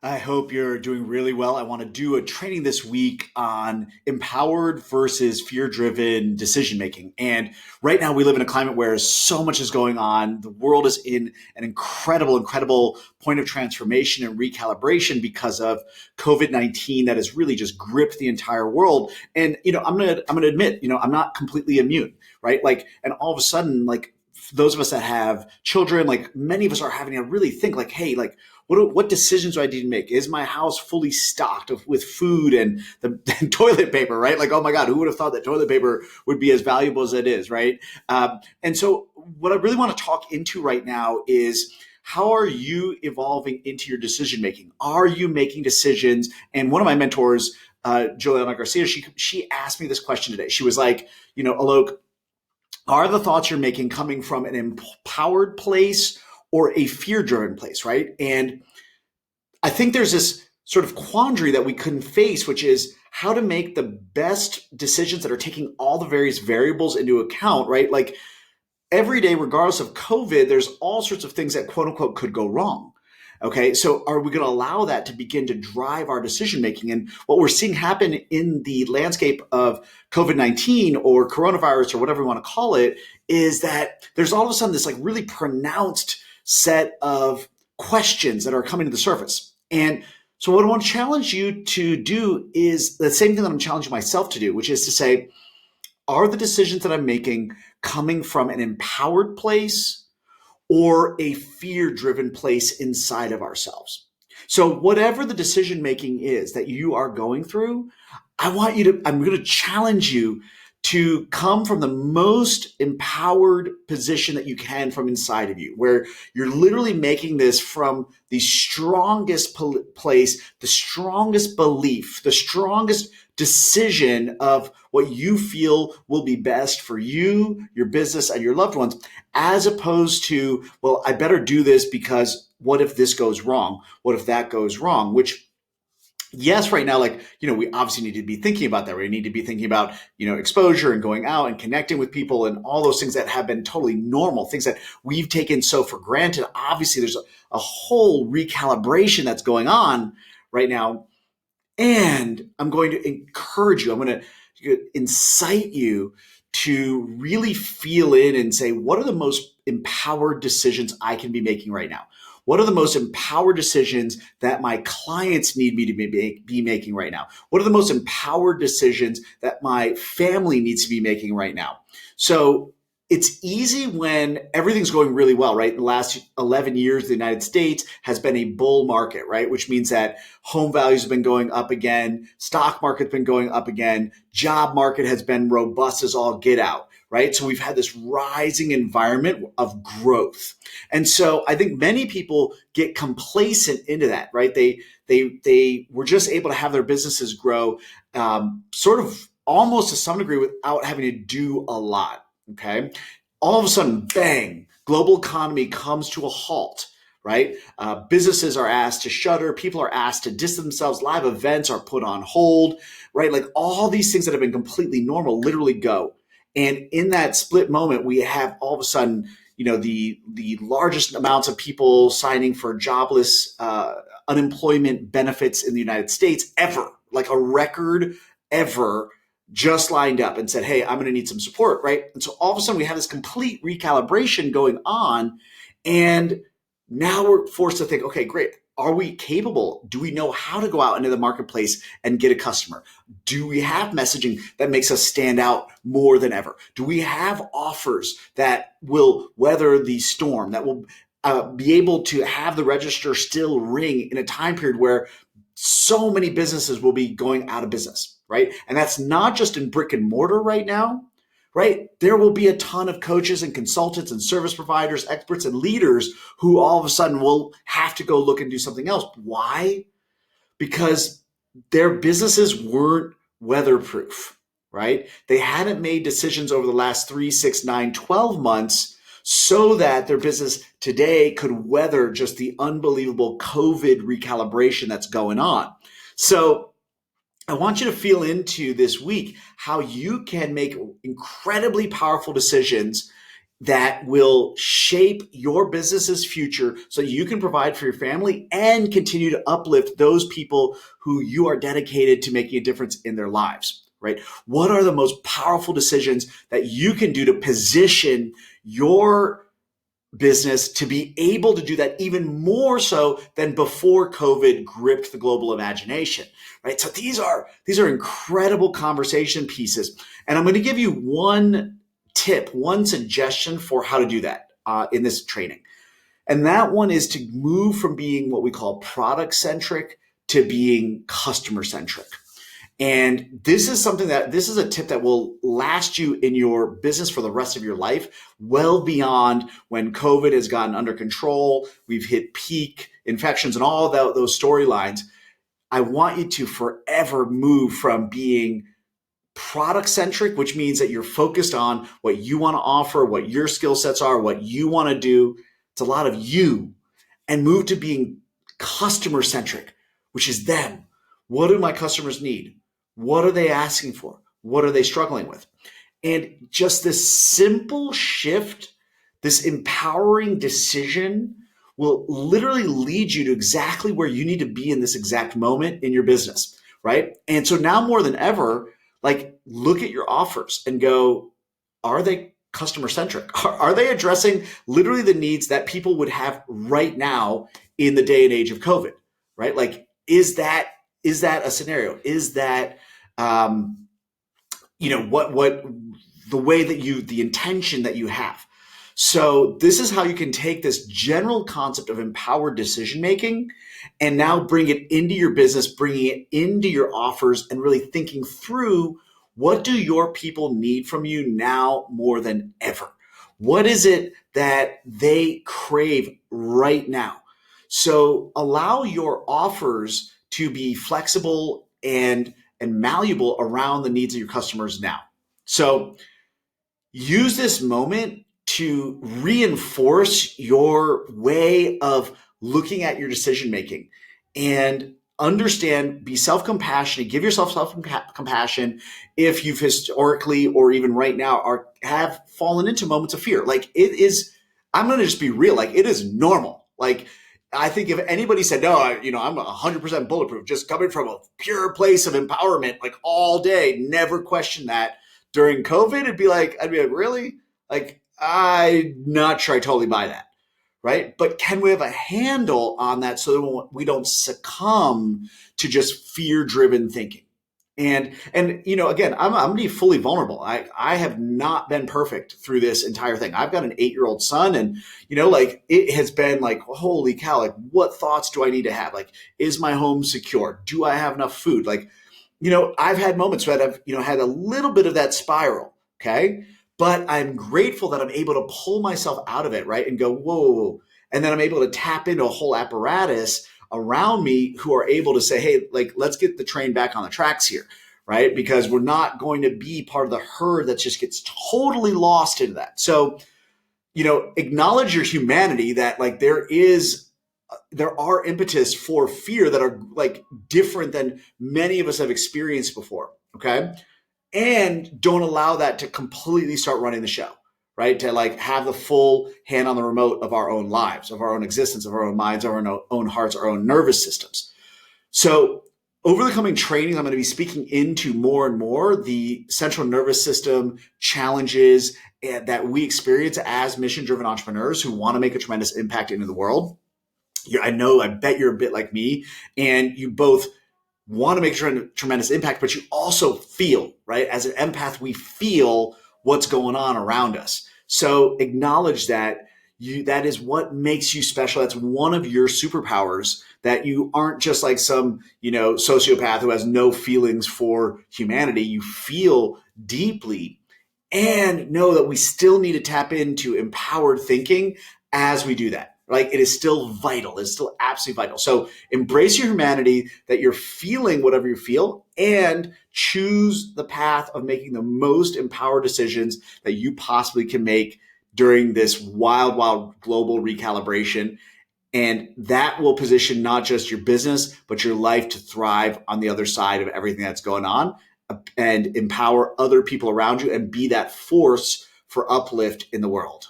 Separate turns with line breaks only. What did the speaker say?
I hope you're doing really well. I want to do a training this week on empowered versus fear driven decision making. And right now, we live in a climate where so much is going on. The world is in an incredible point of transformation and recalibration because of COVID-19 that has really just gripped the entire world. And, I'm going to admit, I'm not completely immune, right? Like, and all of a sudden, like, those of us that have children, like many of us are having to really think like, hey, like, what decisions do I need to make? Is my house fully stocked with food and the toilet paper, right? Like, oh my God, who would have thought that toilet paper would be as valuable as it is, right? And so, what I really want to talk into right now is how are you evolving into your decision making? Are you making decisions? And one of my mentors, Juliana Garcia, she asked me this question today. She was like, Alok, are the thoughts you're making coming from an empowered place or a fear driven place, right? And I think there's this sort of quandary that we couldn't face, which is how to make the best decisions that are taking all the various variables into account, right? Like every day, regardless of COVID, there's all sorts of things that quote unquote could go wrong. Okay, so are we going to allow that to begin to drive our decision making? And what we're seeing happen in the landscape of COVID-19 or coronavirus or whatever we want to call it is that there's all of a sudden this like really pronounced set of questions that are coming to the surface. And so what I want to challenge you to do is the same thing that I'm challenging myself to do, which is to say, are the decisions that I'm making coming from an empowered place or a fear driven place inside of ourselves? So, whatever the decision making is that you are going through, I'm going to challenge you to come from the most empowered position that you can from inside of you, where you're literally making this from the strongest place, the strongest belief, the strongest decision of what you feel will be best for you, your business, and your loved ones, as opposed to, well, I better do this because what if this goes wrong? What if that goes wrong? Which, yes, right now, like, we obviously need to be thinking about that. We need to be thinking about, exposure and going out and connecting with people and all those things that have been totally normal, things that we've taken so for granted. Obviously, there's a whole recalibration that's going on right now. And I'm going to encourage you, I'm going to incite you to really feel in and say, what are the most empowered decisions I can be making right now? What are the most empowered decisions that my clients need me to be making right now? What are the most empowered decisions that my family needs to be making right now? So it's easy when everything's going really well, right? The last 11 years, the United States has been a bull market, right? Which means that home values have been going up again, stock market's been going up again, job market has been robust as all get out, right? So we've had this rising environment of growth. And so I think many people get complacent into that, right? They were just able to have their businesses grow sort of almost to some degree without having to do a lot. Okay. All of a sudden, bang, global economy comes to a halt, right? Businesses are asked to shutter. People are asked to distance themselves. Live events are put on hold, right? Like all these things that have been completely normal literally go. And in that split moment, we have all of a sudden, the largest amounts of people signing for jobless unemployment benefits in the United States ever, like a record ever, just lined up and said, hey, I'm going to need some support, right? And so all of a sudden we have this complete recalibration going on. And now we're forced to think, okay, great. Are we capable? Do we know how to go out into the marketplace and get a customer? Do we have messaging that makes us stand out more than ever? Do we have offers that will weather the storm, that will be able to have the register still ring in a time period where so many businesses will be going out of business, right? And that's not just in brick and mortar right now, right? There will be a ton of coaches and consultants and service providers, experts and leaders who all of a sudden will have to go look and do something else. Why? Because their businesses weren't weatherproof, right? They hadn't made decisions over the last 3, 6, 9, 12 months so that their business today could weather just the unbelievable COVID recalibration that's going on. So I want you to feel into this week how you can make incredibly powerful decisions that will shape your business's future so you can provide for your family and continue to uplift those people who you are dedicated to making a difference in their lives, right? What are the most powerful decisions that you can do to position your business to be able to do that even more so than before COVID gripped the global imagination, right? So these are incredible conversation pieces. And I'm going to give you one tip, one suggestion for how to do that in this training. And that one is to move from being what we call product centric to being customer centric. And this is a tip that will last you in your business for the rest of your life, well beyond when COVID has gotten under control. We've hit peak infections and all of those storylines. I want you to forever move from being product centric, which means that you're focused on what you want to offer, what your skill sets are, what you want to do. It's a lot of you, and move to being customer centric, which is them. What do my customers need? What are they asking for? What are they struggling with? And just this simple shift, this empowering decision will literally lead you to exactly where you need to be in this exact moment in your business, right? And so now more than ever, like, look at your offers and go, are they customer centric? Are they addressing literally the needs that people would have right now in the day and age of COVID, right? Like, is that a scenario? Is that, what the way that the intention that you have? So this is how you can take this general concept of empowered decision making and now bring it into your business, bringing it into your offers, and really thinking through, what do your people need from you now more than ever? What is it that they crave right now? So allow your offers to be flexible and malleable around the needs of your customers now. So use this moment to reinforce your way of looking at your decision making, and understand, be self-compassionate, give yourself self-compassion if you've historically or even right now have fallen into moments of fear. Like, it is, I'm going to just be real, like, it is normal. Like, I think if anybody said, no, I'm 100% bulletproof, just coming from a pure place of empowerment, like all day, never question that during COVID, I'd be like, really? Like, I'm not sure I totally buy that, right? But can we have a handle on that so that we don't succumb to just fear-driven thinking? And again, I'm going to be fully vulnerable. I have not been perfect through this entire thing. I've got an 8-year-old son, and like, it has been like, holy cow, like, what thoughts do I need to have? Like, is my home secure? Do I have enough food? Like, I've had moments where I've had a little bit of that spiral. Okay. But I'm grateful that I'm able to pull myself out of it, right? And go, whoa. And then I'm able to tap into a whole apparatus around me who are able to say, hey, like, let's get the train back on the tracks here, right? Because we're not going to be part of the herd that just gets totally lost into that. So, acknowledge your humanity, that like there are impetus for fear that are like different than many of us have experienced before. Okay. And don't allow that to completely start running the show, right? To like have the full hand on the remote of our own lives, of our own existence, of our own minds, our own hearts, our own nervous systems. So over the coming trainings, I'm going to be speaking into more and more the central nervous system challenges that we experience as mission-driven entrepreneurs who want to make a tremendous impact into the world. I bet you're a bit like me, and you both want to make a tremendous impact, but you also feel, right? As an empath, we feel what's going on around us. So acknowledge that that is what makes you special. That's one of your superpowers, that you aren't just like some, sociopath who has no feelings for humanity. You feel deeply, and know that we still need to tap into empowered thinking as we do that. Like, it is still vital. It's still absolutely vital. So embrace your humanity, that you're feeling whatever you feel, and choose the path of making the most empowered decisions that you possibly can make during this wild, wild global recalibration. And that will position not just your business, but your life to thrive on the other side of everything that's going on, and empower other people around you and be that force for uplift in the world.